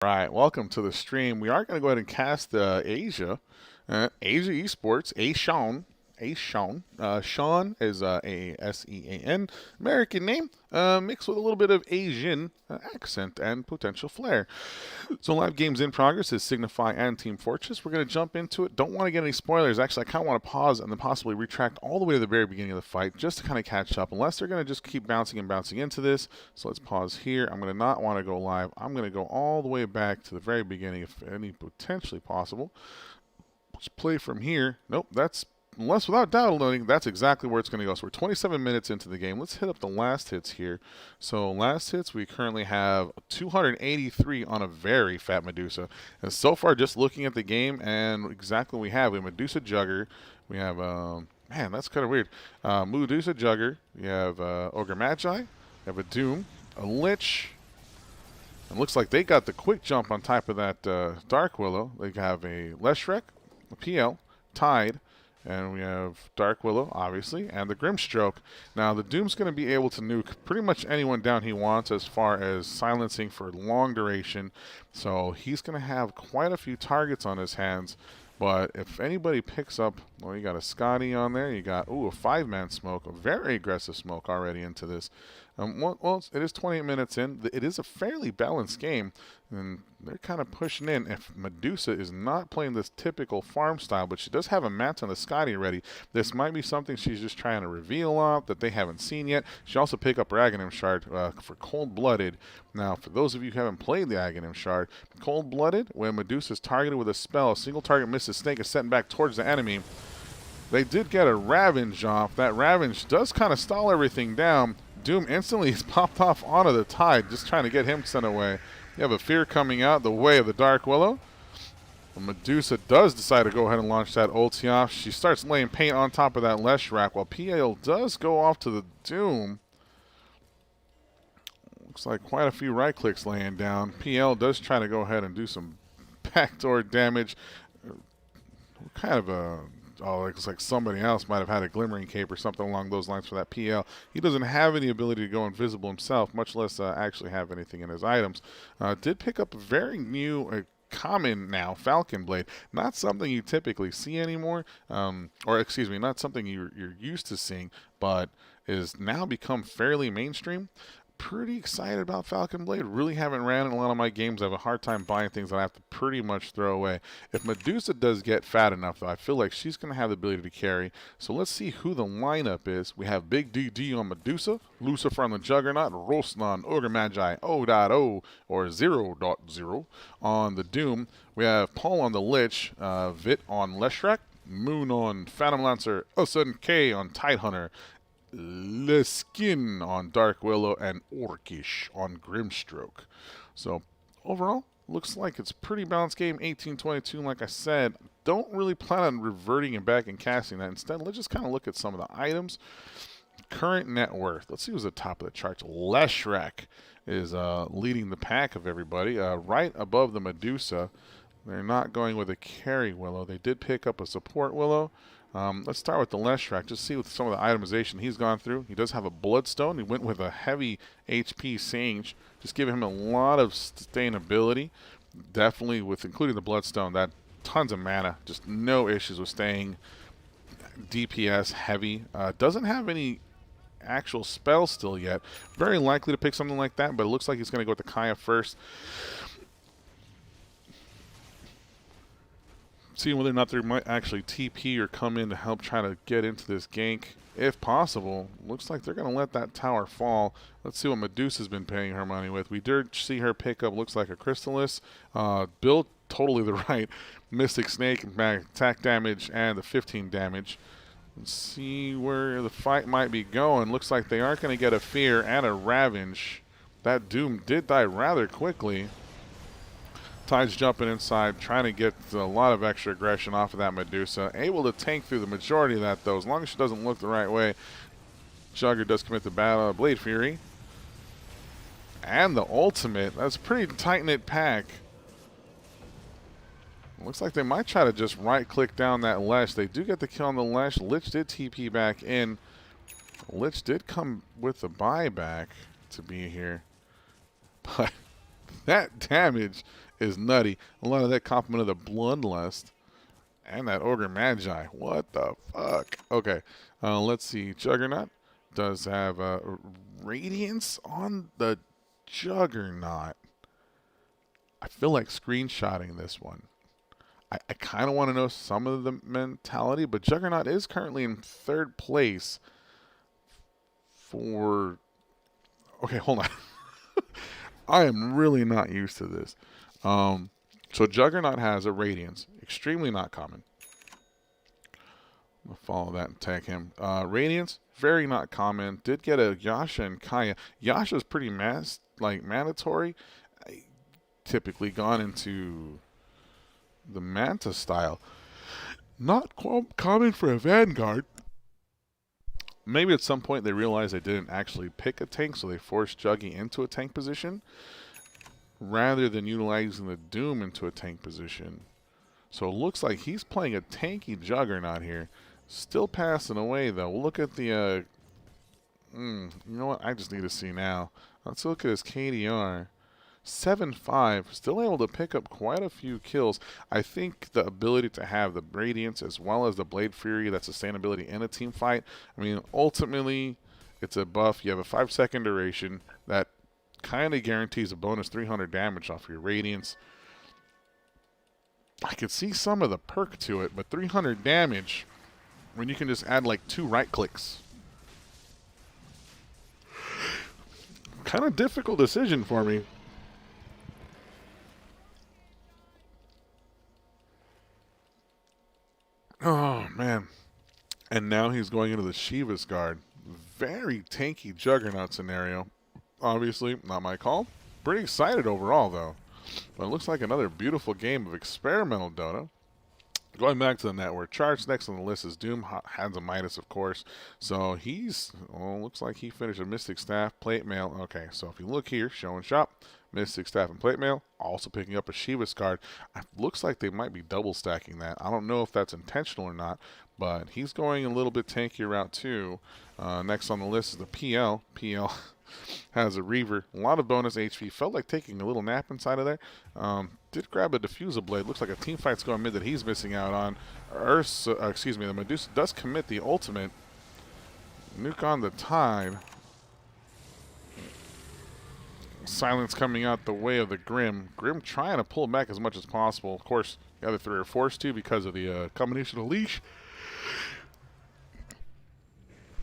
Right, welcome to the stream. We are going to go ahead and cast Asia Esports, Sean. Sean is Sean, American name, mixed with a little bit of Asian accent and potential flair. So live games in progress is Signify and Team Fortress. We're going to jump into it. Don't want to get any spoilers. Actually, I kind of want to pause and then possibly retract all the way to the very beginning of the fight just to kind of catch up, unless they're going to just keep bouncing and bouncing into this. So let's pause here. I'm going to not want to go live. I'm going to go all the way back to the very beginning if any potentially possible. Let's play from here. Nope, that's unless without downloading, that's exactly where it's going to go. So we're 27 minutes into the game. Let's hit up the last hits here. So last hits, we currently have 283 on a very fat Medusa. And so far, just looking at the game and exactly what we have Medusa Jugger. We have, man, that's kind of weird. Medusa Jugger. We have Ogre Magi. We have a Doom, a Lich. It looks like they got the quick jump on top of that Dark Willow. They have a Leshrek, a PL, Tide, and we have Dark Willow, obviously, and the Grimstroke. Now, the Doom's going to be able to nuke pretty much anyone down he wants as far as silencing for long duration. So he's going to have quite a few targets on his hands. But if anybody picks up, well, you got a Scotty on there. You got, ooh, a 5-man smoke, a very aggressive smoke already into this. Well, it is 28 minutes in. It is a fairly balanced game, and they're kind of pushing in. If Medusa is not playing this typical farm style, but she does have a match on the Scotty ready, this might be something she's just trying to reveal off that they haven't seen yet. She also picked up her Aghanim Shard for Cold-Blooded. Now, for those of you who haven't played the Aghanim Shard, Cold-Blooded, when Medusa is targeted with a spell, a single target misses, Snake is sent back towards the enemy. They did get a Ravage off. That Ravage does kind of stall everything down. Doom instantly is popped off onto the Tide, just trying to get him sent away. You have a Fear coming out the way of the Dark Willow. Medusa does decide to go ahead and launch that ulti off. She starts laying paint on top of that Leshrac, while PL does go off to the Doom. Looks like quite a few right clicks laying down. PL does try to go ahead and do some backdoor damage. Kind of a... Oh, it looks like somebody else might have had a Glimmering Cape or something along those lines for that PL. He doesn't have any ability to go invisible himself, much less actually have anything in his items. Did pick up a very new, common now, Falcon Blade. Not something you typically see anymore, or excuse me, not something you're used to seeing, but is now become fairly mainstream. Pretty excited about Falcon Blade. Really haven't ran in a lot of my games. I have a hard time buying things that I have to pretty much throw away. If Medusa does get fat enough, though, I feel like she's going to have the ability to carry. So let's see who the lineup is. We have Big DD on Medusa, Lucifer on the Juggernaut, Rosnan, Ogre Magi, O.O, or 0.0 on the Doom. We have Paul on the Lich, Vit on Leshrac, Moon on Phantom Lancer, Usun K on Tidehunter, Leskin on Dark Willow, and Orcish on Grimstroke. So overall, looks like it's a pretty balanced game. 18-22, like I said. Don't really plan on reverting it back and casting that. Instead, let's just kind of look at some of the items. Current net worth. Let's see who's at the top of the charts. Leshrac is leading the pack of everybody. Right above the Medusa. They're not going with a carry Willow. They did pick up a support Willow. Let's start with the Leshrac. Just see with some of the itemization he's gone through. He does have a Bloodstone. He went with a heavy HP Sage, just giving him a lot of sustainability. Definitely with including the Bloodstone, that tons of mana. Just no issues with staying DPS heavy. Doesn't have any actual spells still yet. Very likely to pick something like that, but it looks like he's going to go with the Kaya first. Seeing whether or not they might actually TP or come in to help try to get into this gank, if possible. Looks like they're going to let that tower fall. Let's see what Medusa's been paying her money with. We did see her pick up, looks like a Crystallis. Built totally the right Mystic Snake, attack damage, and the 15 damage. Let's see where the fight might be going. Looks like they aren't going to get a Fear and a Ravage. That Doom did die rather quickly. Tide's jumping inside, trying to get a lot of extra aggression off of that Medusa. Able to tank through the majority of that, though, as long as she doesn't look the right way. Jugger does commit the battle. Blade Fury. And the ultimate. That's a pretty tight-knit pack. Looks like they might try to just right-click down that Lesh. They do get the kill on the Lesh. Lich did TP back in. Lich did come with the buyback to be here. But that damage is nutty. A lot of that complement of the Bloodlust and that Ogre Magi. What the fuck? Okay, let's see. Juggernaut does have Radiance on the Juggernaut. I feel like screenshotting this one. I kind of want to know some of the mentality, but Juggernaut is currently in third place for... Okay, hold on. I am really not used to this. So Juggernaut has a Radiance. Extremely not common. We'll follow that and tag him. Radiance, very not common. Did get a Yasha and Kaya. Yasha's pretty mandatory. Typically gone into the Manta style. Not common for a Vanguard. Maybe at some point they realized they didn't actually pick a tank, so they forced Juggy into a tank position rather than utilizing the Doom into a tank position. So it looks like he's playing a tanky Juggernaut here. Still passing away, though. We'll look at the... you know what? I just need to see now. Let's look at his KDR. 7-5. Still able to pick up quite a few kills. I think the ability to have the Radiance as well as the Blade Fury, that sustainability in a team fight. I mean, ultimately, it's a buff. You have a 5-second duration that kind of guarantees a bonus 300 damage off your Radiance. I could see some of the perk to it, but 300 damage when you can just add like 2 right clicks. Kind of difficult decision for me. Oh, man. And now he's going into the Shiva's Guard. Very tanky Juggernaut scenario. Obviously, not my call. Pretty excited overall, though. But it looks like another beautiful game of experimental Dota. Going back to the network charts, next on the list is Doom, Hands of Midas, of course. So he's, looks like he finished a Mystic Staff, Plate Mail. Okay, so if you look here, Show and Shop, Mystic Staff and Plate Mail, also picking up a Shiva's card. Looks like they might be double stacking that. I don't know if that's intentional or not, but he's going a little bit tankier route too. Next on the list is the PL. PL has a Reaver, a lot of bonus HP. Felt like taking a little nap inside of there. Did grab a Diffusal Blade. Looks like a team fight's going mid that he's missing out on. The Medusa does commit the ultimate. Nuke on the Tide. Silence coming out the way of the Grim. Grim trying to pull back as much as possible. Of course, the other 3 are forced to because of the combination of Leash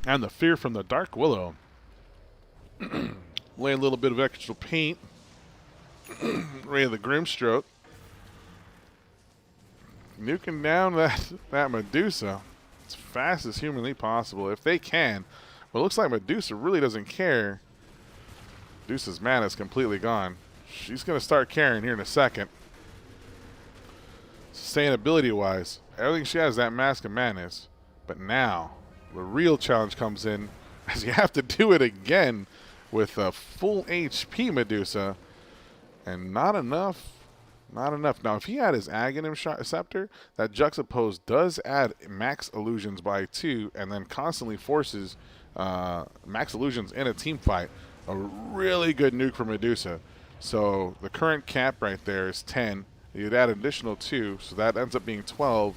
and the fear from the Dark Willow. Lay a little bit of extra paint. Ray of the Grimstroke. Nuking down that Medusa as fast as humanly possible, if they can. But it looks like Medusa really doesn't care. Medusa's mana is completely gone. She's going to start caring here in a second. Sustainability-wise, everything she has is that Mask of Madness. But now, the real challenge comes in as you have to do it again with a full HP Medusa. And not enough. Not enough. Now, if he had his Aghanim Scepter, that Juxtapose does add max illusions by 2 and then constantly forces max illusions in a team fight. A really good nuke for Medusa. So the current cap right there is 10. You'd add an additional 2, so that ends up being 12.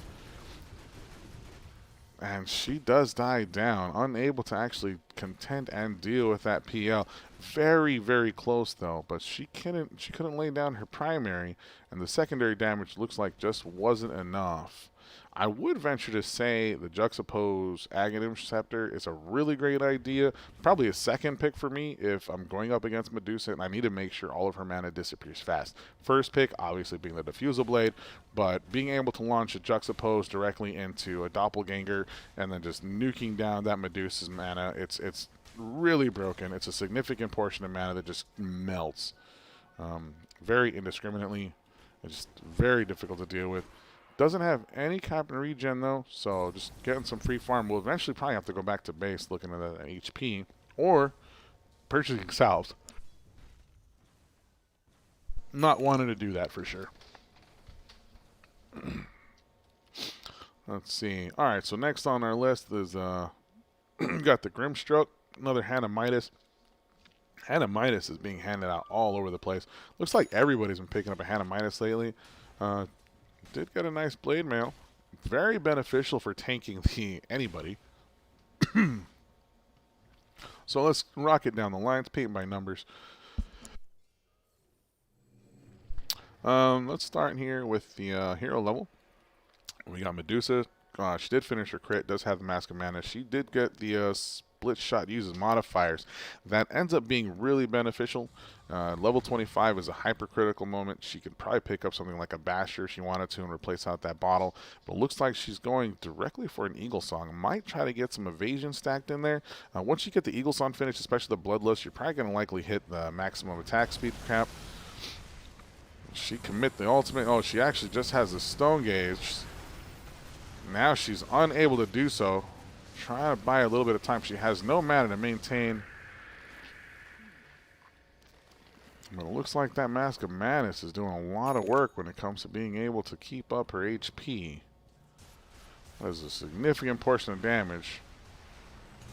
And she does die down, unable to actually contend and deal with that PL. Very, very close though, but she couldn't lay down her primary, and the secondary damage looks like just wasn't enough. I would venture to say the Juxtapose Aghanim Scepter is a really great idea. Probably a second pick for me if I'm going up against Medusa and I need to make sure all of her mana disappears fast. First pick, obviously, being the Diffusal Blade, but being able to launch a Juxtapose directly into a Doppelganger and then just nuking down that Medusa's mana, it's really broken. It's a significant portion of mana that just melts very indiscriminately. It's just very difficult to deal with. Doesn't have any cap and regen though, so just getting some free farm. We'll eventually probably have to go back to base looking at that HP or purchasing salves. Not wanting to do that for sure. Let's see. All right, so next on our list is got the Grimstroke, another Hand of Midas. Hannah Midas is being handed out all over the place. Looks like everybody's been picking up a Hannah Midas lately. Uh, did get a nice blade mail. Very beneficial for tanking the anybody. So let's rock it down the line. Let's paint by numbers. Let's start here with the hero level. We got Medusa. She did finish her crit. Does have the Mask of Mana. She did get the split shot. Uses modifiers. That ends up being really beneficial. Level 25 is a hypercritical moment. She could probably pick up something like a Basher if she wanted to and replace out that bottle. But it looks like she's going directly for an Eagle Song. Might try to get some evasion stacked in there. Once you get the Eagle Song finished, especially the Bloodlust, you're probably going to likely hit the maximum attack speed cap. She commit the ultimate. Oh, she actually just has the Stone Gauge. Now she's unable to do so. Trying to buy a little bit of time. She has no mana to maintain. But it looks like that Mask of Madness is doing a lot of work when it comes to being able to keep up her HP. That is a significant portion of damage.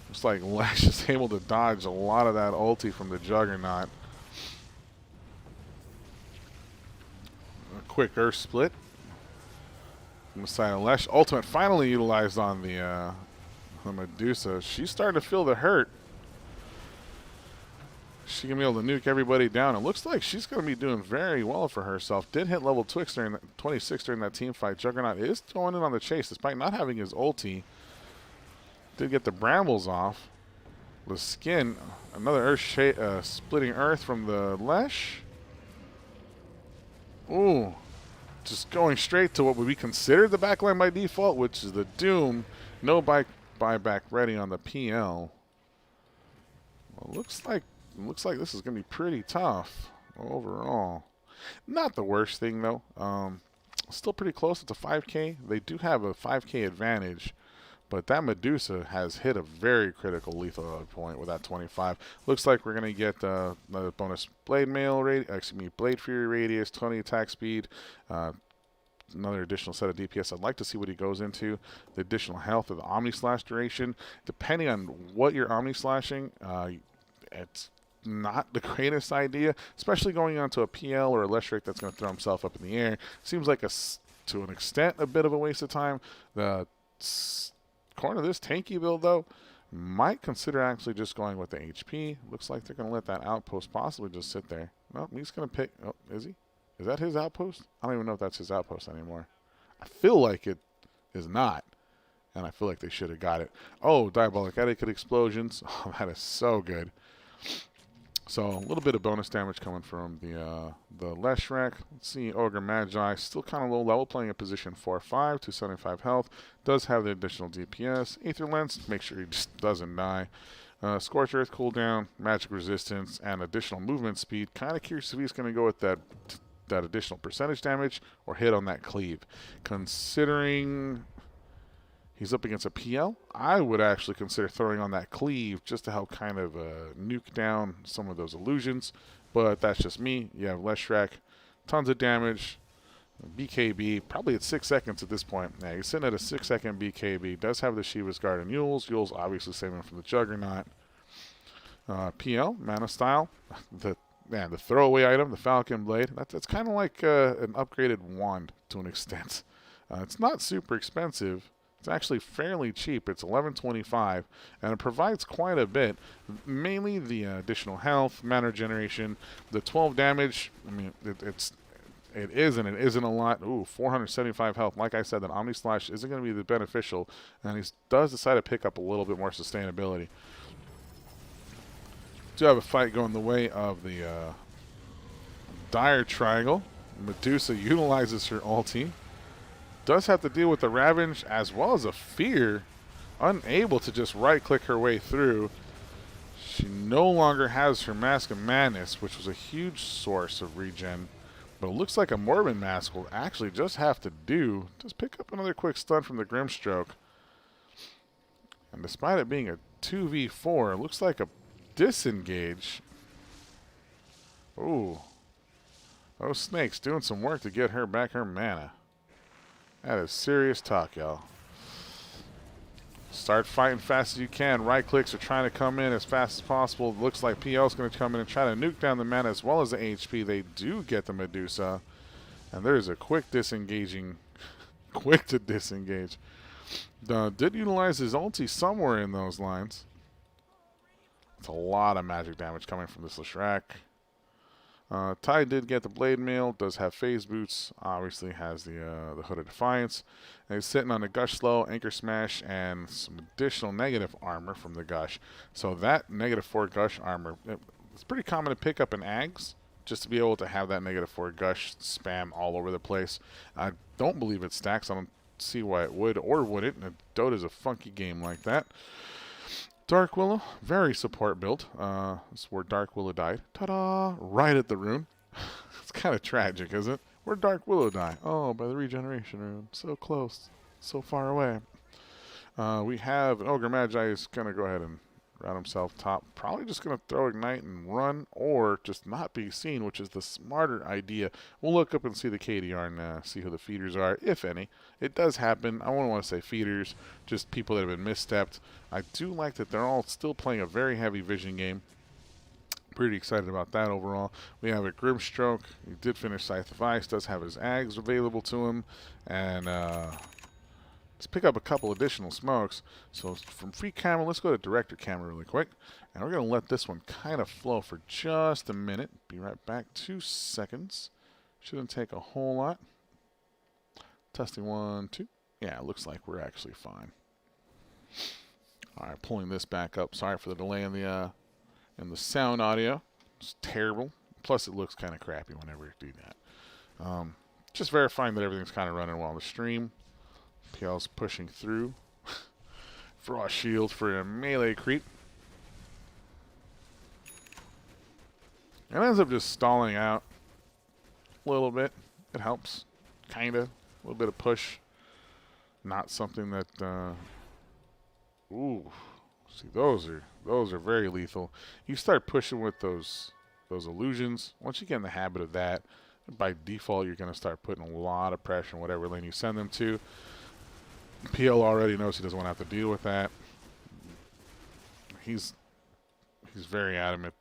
Looks like Lash is able to dodge a lot of that ulti from the Juggernaut. A quick Earth Split. From the side of Lash. Ultimate finally utilized on the Medusa. She's starting to feel the hurt. She can be able to nuke everybody down. It looks like she's going to be doing very well for herself. Did hit level 26 during that team fight. Juggernaut is going in on the chase despite not having his ulti. Did get the brambles off. The skin. Another earth splitting earth from the Lesh. Ooh. Just going straight to what would be considered the backline by default, which is the Doom. No buyback ready on the PL. Well, looks like this is going to be pretty tough overall. Not the worst thing, though. Still pretty close. It's a 5K. They do have a 5K advantage. But that Medusa has hit a very critical lethal point with that 25. Looks like we're going to get another bonus Blade Mail Blade Fury radius, 20 attack speed, another additional set of DPS. I'd like to see what he goes into. The additional health of the Omni Slash duration. Depending on what you're Omni Slashing, it's not the greatest idea, especially going onto a PL or a Leshrac that's going to throw himself up in the air. Seems like, to an extent, a bit of a waste of time. The corner of this tanky build, though, might consider actually just going with the HP. Looks like they're going to let that outpost possibly just sit there. No, he's going to pick. Oh, is he? Is that his outpost? I don't even know if that's his outpost anymore. I feel like it is not. And I feel like they should have got it. Oh, Diabolic Etiquette Explosions. Oh, that is so good. So a little bit of bonus damage coming from the Leshrac. Let's see, Ogre Magi, still kind of low level, playing at position 4-5, 275 health. Does have the additional DPS. Aether Lens, make sure he just doesn't die. Scorch Earth cooldown, magic resistance, and additional movement speed. Kind of curious if he's going to go with that additional percentage damage or hit on that cleave. Considering he's up against a PL, I would actually consider throwing on that cleave just to help kind of nuke down some of those illusions. But that's just me. You have Leshrac, tons of damage. BKB, probably at 6 seconds at this point. Yeah, he's sitting at a 6-second BKB. Does have the Shiva's Guard and Yules. Yules obviously saving from the Juggernaut. PL, Mana Style. The throwaway item, the Falcon Blade. That's kind of like an upgraded wand to an extent. It's not super expensive. It's actually fairly cheap. It's $11.25, and it provides quite a bit. Mainly the additional health, mana regeneration, the 12 damage. I mean, it isn't a lot. Ooh, 475 health. Like I said, that Omni Slash isn't going to be the beneficial, and he does decide to pick up a little bit more sustainability. Do have a fight going the way of the Dire Triangle. Medusa utilizes her ulti. Does have to deal with the Ravage as well as a Fear. Unable to just right-click her way through. She no longer has her Mask of Madness, which was a huge source of regen. But it looks like a Morbid Mask will actually just have to do. Just pick up another quick stun from the Grimstroke. And despite it being a 2v4, it looks like a disengage. Ooh. Those snakes doing some work to get her back her mana. That is serious talk, y'all. Start fighting fast as you can. Right clicks are trying to come in as fast as possible. Looks like PL's going to come in and try to nuke down the mana as well as the HP. They do get the Medusa. And there's a quick disengaging. Quick to disengage. Did utilize his ulti somewhere in those lines. It's a lot of magic damage coming from this Leshrac. Ty did get the Blade Mail, does have Phase Boots, obviously has the Hood of Defiance. And he's sitting on the Gush Slow, Anchor Smash, and some additional negative armor from the Gush. So that -4 Gush armor, it's pretty common to pick up in Ags, just to be able to have that -4 Gush spam all over the place. I don't believe it stacks. I don't see why it would or wouldn't. Dota's a funky game like that. Dark Willow, very support build. That's where Dark Willow died. Ta-da! Right at the rune. It's kind of tragic, isn't it? Where'd Dark Willow die? Oh, by the regeneration rune. So close. So far away. We have an Ogre Magi is going to go ahead and route himself top. Probably just going to throw Ignite and run, or just not be seen, which is the smarter idea. We'll look up and see the KDR and see who the feeders are, if any. It does happen. I wouldn't want to say feeders, just people that have been misstepped. I do like that they're all still playing a very heavy vision game. Pretty excited about that overall. We have a Grimstroke. He did finish Scythe of Ice, does have his Ags available to him, and let's pick up a couple additional smokes. So from free camera, let's go to director camera really quick. And we're going to let this one kind of flow for just a minute. Be right back. 2 seconds. Shouldn't take a whole lot. Testing 1, 2. Yeah, it looks like we're actually fine. All right, pulling this back up. Sorry for the delay in the sound audio. It's terrible. Plus, it looks kind of crappy whenever you do that. Just verifying that everything's kind of running well on the stream. PL's pushing through. Frost Shield for a melee creep. It ends up just stalling out a little bit. It helps. Kinda. A little bit of push. Not something that ooh. See, those are very lethal. You start pushing with those illusions. Once you get in the habit of that, by default you're gonna start putting a lot of pressure on whatever lane you send them to. PL already knows he doesn't want to have to deal with that. He's very adamant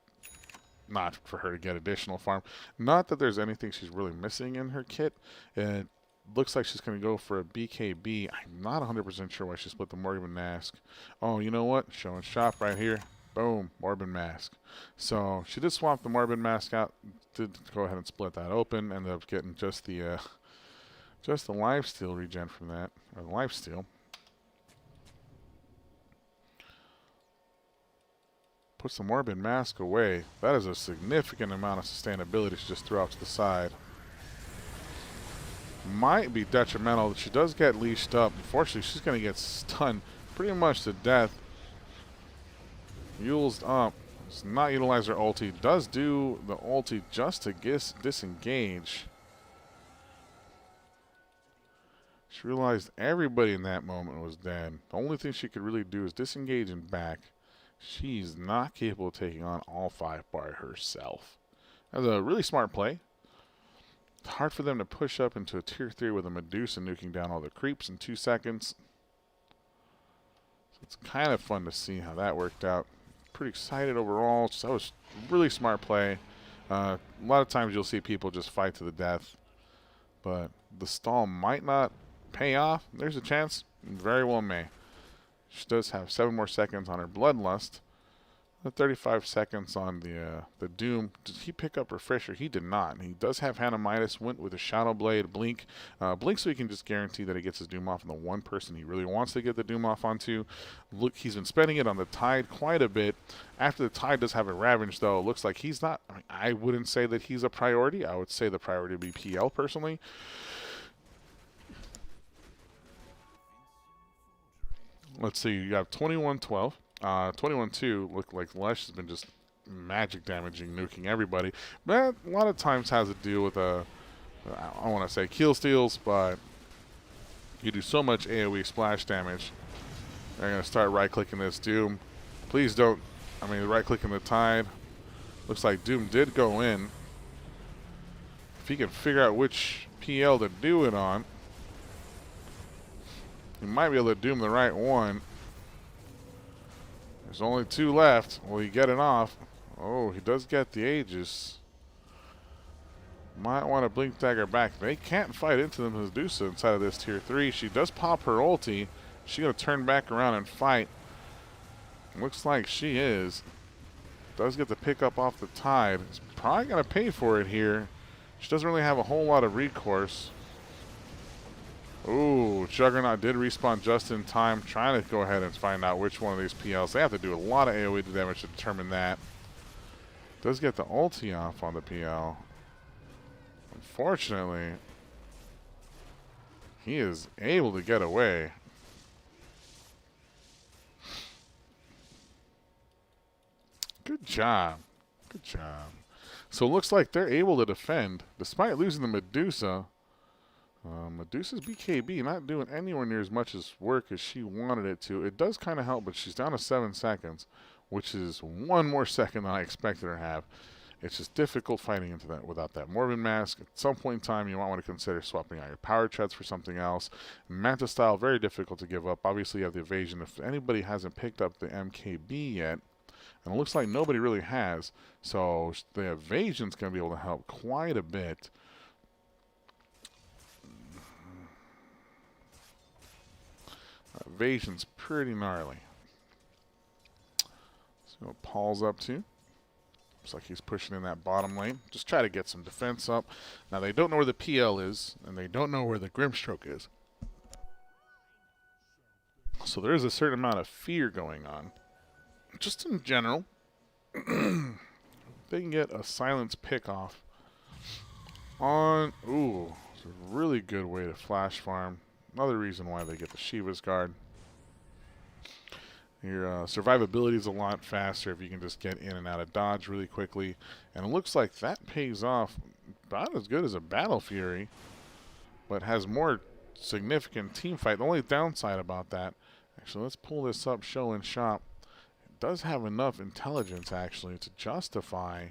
not for her to get additional farm. Not that there's anything she's really missing in her kit. It looks like she's going to go for a BKB. I'm not 100% sure why she split the Morbid Mask. Oh, you know what? Showing shop right here. Boom, Morbid Mask. So she did swap the Morbid Mask out. Did go ahead and split that open. Ended up getting just the lifesteal regen from that, or the lifesteal. Puts the Morbid Mask away. That is a significant amount of sustainability to just throw off to the side. Might be detrimental. She does get leashed up. Unfortunately, she's going to get stunned pretty much to death. Yule's up. Does not utilize her ulti. Does do the ulti just to disengage. She realized everybody in that moment was dead. The only thing she could really do is disengage and back. She's not capable of taking on all 5 by herself. That's a really smart play. It's hard for them to push up into a tier 3 with a Medusa nuking down all the creeps in 2 seconds. So it's kind of fun to see how that worked out. Pretty excited overall. So that was a really smart play. A lot of times you'll see people just fight to the death. But the stall might not pay off. There's a chance. Very well may. She does have 7 more seconds on her Bloodlust. 35 seconds on the Doom. Did he pick up Refresher? He did not. He does have Hannah Midas. Went with a Shadow Blade, Blink. Blink so he can just guarantee that he gets his Doom off on the one person he really wants to get the Doom off onto. Look, he's been spending it on the Tide quite a bit. After the Tide does have a Ravage, though, it looks like he's not. I wouldn't say that he's a priority. I would say the priority would be PL personally. Let's see. You have 21-12. 21-2 look like Lesh has been just magic damaging, nuking everybody. But a lot of times has to do with I want to say kill steals, but you do so much AoE splash damage. They're going to start right-clicking this Doom. Please don't, right-clicking the Tide. Looks like Doom did go in. If he can figure out which PL to do it on, he might be able to Doom the right one. There's only 2 left. Will he get it off? Oh, he does get the Aegis. Might want to Blink Dagger back. They can't fight into the Medusa inside of this tier 3. She does pop her ulti. She's going to turn back around and fight. Looks like she is. Does get the pick up off the Tide. It's probably going to pay for it here. She doesn't really have a whole lot of recourse. Ooh, Juggernaut did respawn just in time. Trying to go ahead and find out which one of these PLs. They have to do a lot of AoE damage to determine that. Does get the ulti off on the PL. Unfortunately, he is able to get away. Good job. Good job. So it looks like they're able to defend despite losing the Medusa. Medusa's BKB not doing anywhere near as much as work as she wanted it to. It does kind of help, but she's down to 7 seconds, which is 1 more second than I expected her to have. It's just difficult fighting into that without that Morbid Mask. At some point in time, you might want to consider swapping out your power treads for something else. Manta style, very difficult to give up. Obviously, you have the evasion. If anybody hasn't picked up the MKB yet, and it looks like nobody really has, so the evasion's going to be able to help quite a bit. Evasion's pretty gnarly. See what Paul's up to. Looks like he's pushing in that bottom lane. Just try to get some defense up. Now, they don't know where the PL is, and they don't know where the Grimstroke is. So there is a certain amount of fear going on. Just in general, they can get a silence pick off on... Ooh, it's a really good way to flash farm. Another reason why they get the Shiva's Guard. Your survivability is a lot faster if you can just get in and out of dodge really quickly. And it looks like that pays off about as good as a Battle Fury, but has more significant team fight. The only downside about that, actually, let's pull this up, show and shop. It does have enough intelligence, actually, to justify...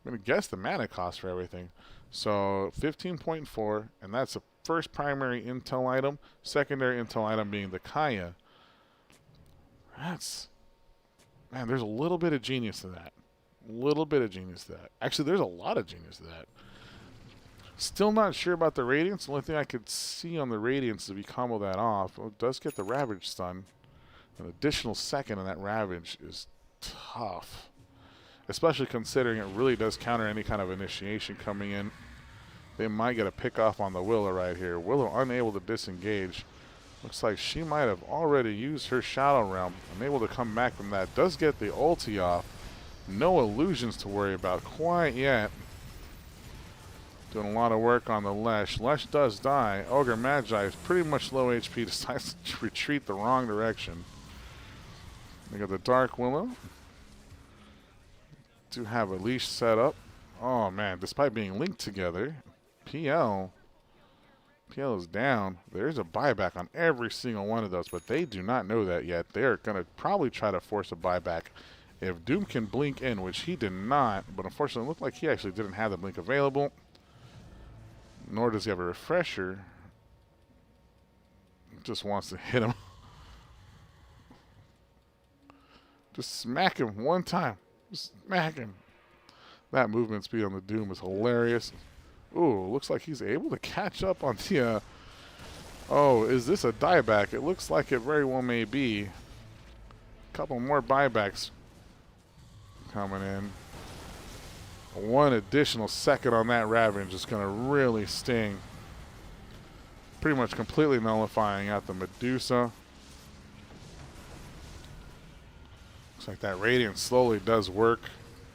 I'm going to guess the mana cost for everything. So 15.4, and that's the first primary intel item. Secondary intel item being the Kaya. That's... Man, there's a little bit of genius to that. A little bit of genius to that. Actually, there's a lot of genius to that. Still not sure about the Radiance. The only thing I could see on the Radiance is if you combo that off. Well, it does get the Ravage stun. An additional second on that Ravage is tough. Especially considering it really does counter any kind of initiation coming in. They might get a pick off on the Willow right here. Willow unable to disengage. Looks like she might have already used her Shadow Realm. Unable to come back from that. Does get the ulti off. No illusions to worry about quite yet. Doing a lot of work on the Lesh. Lesh does die. Ogre Magi is pretty much low HP. Decides to retreat the wrong direction. They got the Dark Willow. Do have a leash set up. Oh man, despite being linked together, PL is down. There's a buyback on every single one of those, but they do not know that yet. They're going to probably try to force a buyback. If Doom can blink in, which he did not, but unfortunately it looked like he actually didn't have the blink available, nor does he have a refresher. Just wants to hit him. Just smack him one time. Smack him. That movement speed on the Doom is hilarious. Ooh, looks like he's able to catch up on the... oh, is this a dieback? It looks like it very well may be. A couple more buybacks coming in. One additional second on that Ravage is going to really sting. Pretty much completely nullifying out the Medusa. Looks like that Radiance slowly does work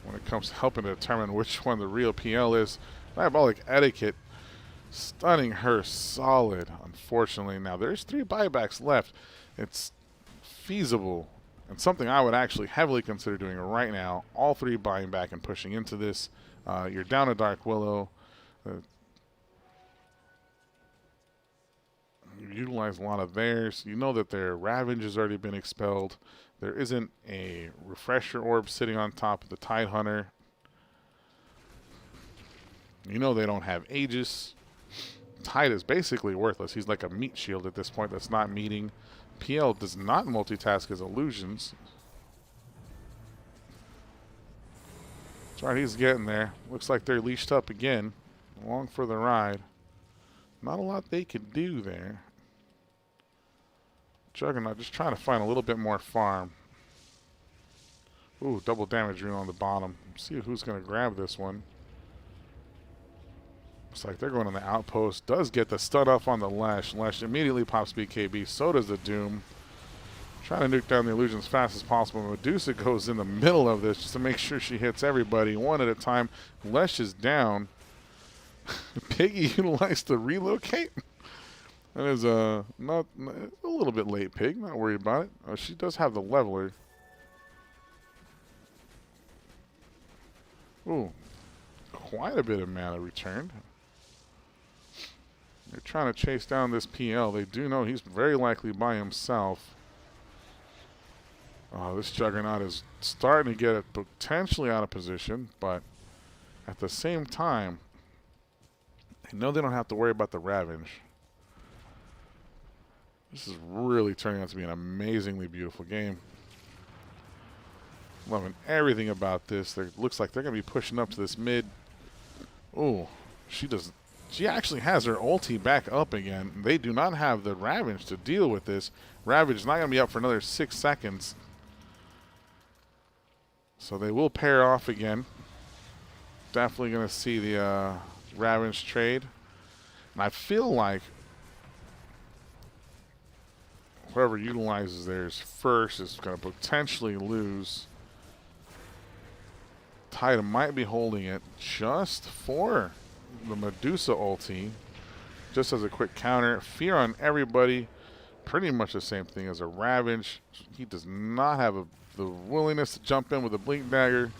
when it comes to helping to determine which one the real PL is. Diabolic Etiquette stunning her solid, unfortunately. Now, there's 3 buybacks left. It's feasible and something I would actually heavily consider doing right now. All 3 buying back and pushing into this. You're down a Dark Willow. You utilize a lot of theirs. You know that their Ravage has already been expelled. There isn't a refresher orb sitting on top of the Tide Hunter. You know they don't have Aegis. Tide is basically worthless. He's like a meat shield at this point that's not meeting. PL does not multitask his illusions. That's right, he's getting there. Looks like they're leashed up again. Along for the ride. Not a lot they could do there. Juggernaut just trying to find a little bit more farm. Ooh, double damage rune on the bottom. See who's going to grab this one. Looks like they're going on the outpost. Does get the stun off on the Lesh. Lesh immediately pops BKB. So does the Doom. Trying to nuke down the illusion as fast as possible. Medusa goes in the middle of this just to make sure she hits everybody one at a time. Lesh is down. Piggy utilized to relocate. That is not a little bit late, Pig. Not worried about it. She does have the leveler. Ooh, quite a bit of mana returned. They're trying to chase down this PL. They do know he's very likely by himself. This Juggernaut is starting to get it potentially out of position, but at the same time, they know they don't have to worry about the Ravage. This is really turning out to be an amazingly beautiful game. Loving everything about this. Looks like they're going to be pushing up to this mid. Oh, she actually has her ulti back up again. They do not have the Ravage to deal with this. Ravage is not going to be up for another 6 seconds. So they will pair off again. Definitely going to see the Ravage trade. And I feel like whoever utilizes theirs first is going to potentially lose. Tide might be holding it just for the Medusa ulti. Just as a quick counter. Fear on everybody. Pretty much the same thing as a Ravage. He does not have the willingness to jump in with a Blink Dagger.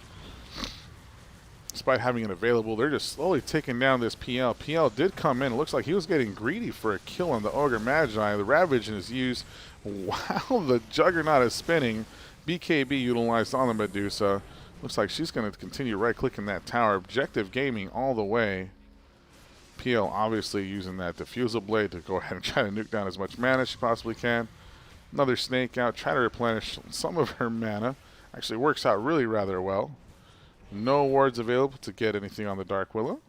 Despite having it available, they're just slowly taking down this PL. PL did come in. It looks like he was getting greedy for a kill on the Ogre Magi. The Ravage is used while the Juggernaut is spinning. BKB utilized on the Medusa. Looks like she's going to continue right-clicking that tower. Objective gaming all the way. PL obviously using that Diffusal Blade to go ahead and try to nuke down as much mana as she possibly can. Another Snake out. Try to replenish some of her mana. Actually works out really rather well. No wards available to get anything on the Dark Willow.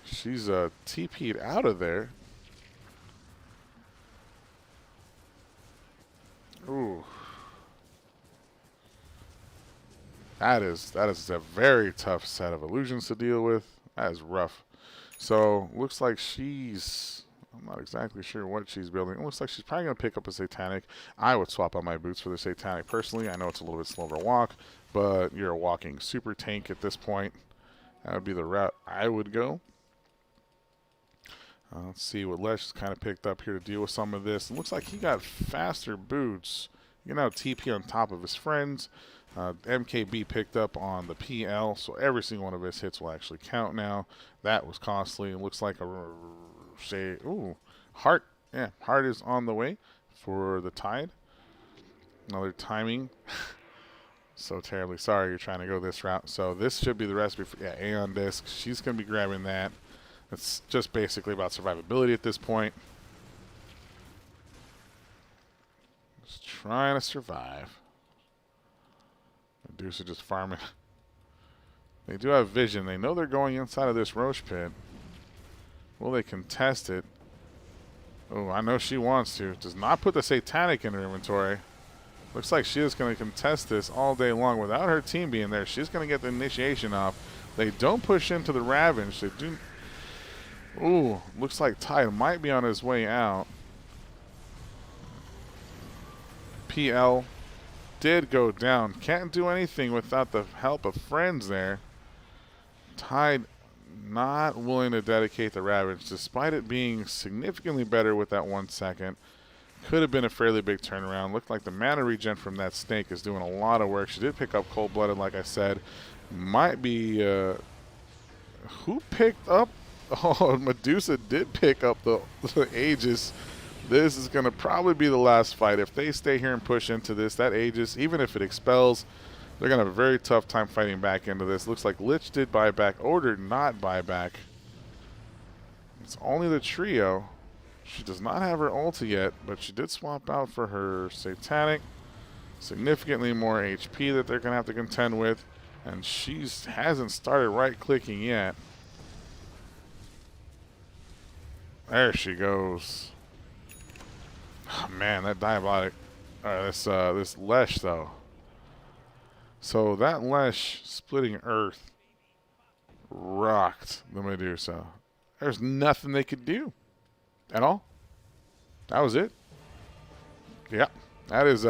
She's TP'd out of there. Ooh. That is a very tough set of illusions to deal with. That is rough. So, looks like I'm not exactly sure what she's building. It looks like she's probably going to pick up a Satanic. I would swap out my boots for the Satanic personally. I know it's a little bit slower walk, but you're a walking super tank at this point. That would be the route I would go. Let's see what Lesh has kind of picked up here to deal with some of this. It looks like he got faster boots. You can now TP on top of his friends. MKB picked up on the PL, so every single one of his hits will actually count now. That was costly. It looks like Heart. Yeah, Heart is on the way for the Tide. Another timing. So terribly sorry you're trying to go this route. So this should be the recipe for Aeon Disc. She's going to be grabbing that. It's just basically about survivability at this point. Just trying to survive. Medusa just farming. They do have vision. They know they're going inside of this Roche pit. Will they contest it? Oh, I know she wants to. Does not put the Satanic in her inventory. Looks like she is going to contest this all day long without her team being there. She's going to get the initiation off. They don't push into the Ravage. They do. Ooh, looks like Tide might be on his way out. PL did go down. Can't do anything without the help of friends there. Tide not willing to dedicate the Ravage, despite it being significantly better with that 1 second. Could have been a fairly big turnaround. Looked like the mana regen from that Snake is doing a lot of work. She did pick up Cold-Blooded, like I said. Might be... who picked up... Oh, Medusa did pick up the Aegis. This is going to probably be the last fight. If they stay here and push into this, that Aegis, even if it expels, they're going to have a very tough time fighting back into this. Looks like Lich did buy back. Order not buy back. It's only the trio. She does not have her ulti yet, but she did swap out for her Satanic. Significantly more HP that they're going to have to contend with. And she hasn't started right-clicking yet. There she goes. Oh, man, that Diabotic. This Lesh, though. So that Lesh splitting Earth rocked the Medusa. There's nothing they could do at all. That was it. Yeah, that is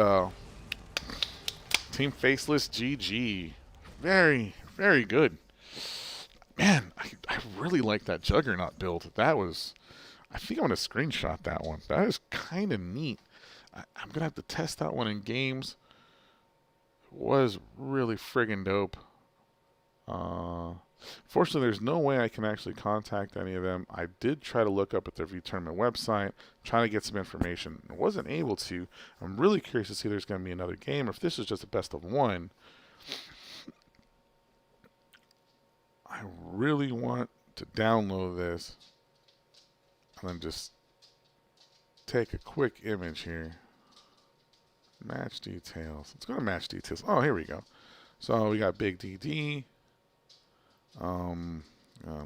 Team Faceless GG. Very, very good. Man, I really like that Juggernaut build. That was, I think I'm going to screenshot that one. That is kind of neat. I'm going to have to test that one in games. It was really friggin' dope. Fortunately, there's no way I can actually contact any of them. I did try to look up at their V Tournament website, trying to get some information. I wasn't able to. I'm really curious to see if there's going to be another game, or if this is just a best of one. I really want to download this and then just take a quick image here. Match details. Let's go to match details. Oh, here we go. So we got Big DD.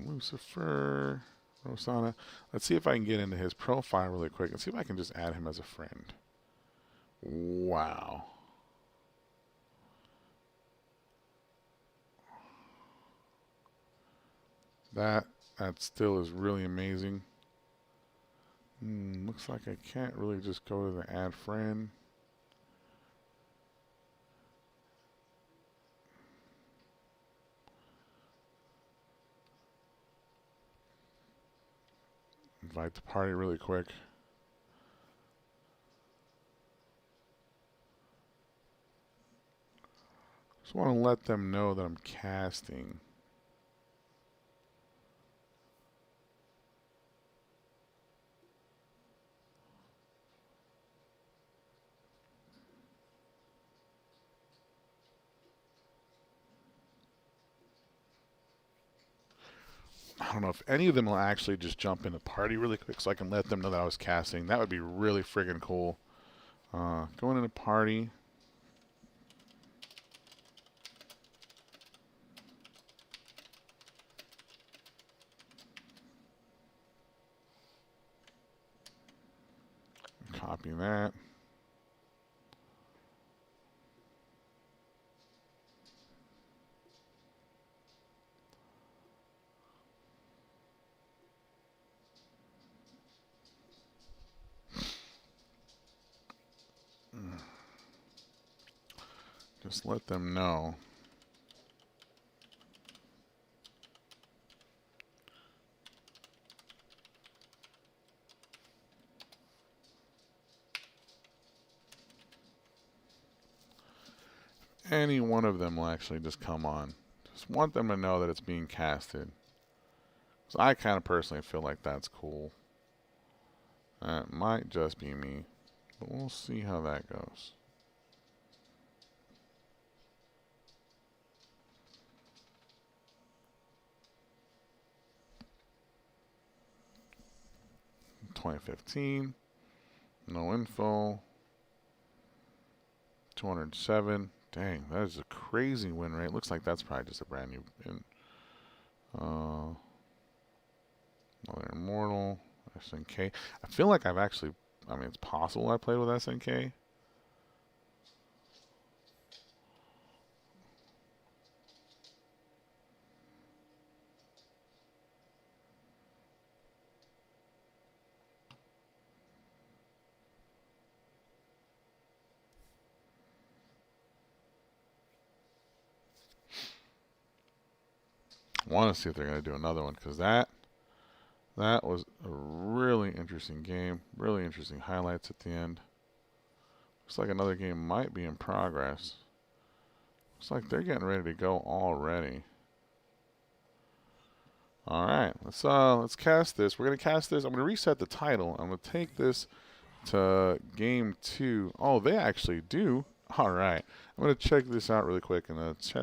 Lucifer, Rosana. Let's see if I can get into his profile really quick and see if I can just add him as a friend. Wow. That still is really amazing. Looks like I can't really just go to the add friend. Invite the party really quick. Just want to let them know that I'm casting. I don't know if any of them will actually just jump in the party really quick so I can let them know that I was casting. That would be really friggin' cool. Going in a party. Copy that. Just let them know. Any one of them will actually just come on. Just want them to know that it's being casted. So I kind of personally feel like that's cool. That might just be me, but we'll see how that goes. $2015. No info. 207. Dang, that is a crazy win rate. Looks like that's probably just a brand new win. Another Immortal. SNK. I feel like I've actually, I mean, it's possible I played with SNK. I want to see if they're going to do another one, because that was a really interesting game. Really interesting highlights at the end. Looks like another game might be in progress. Looks like they're getting ready to go already. All right, let's cast this. We're going to cast this. I'm going to reset the title. I'm going to take this to game 2. Oh, they actually do. All right. I'm going to check this out really quick in the chat.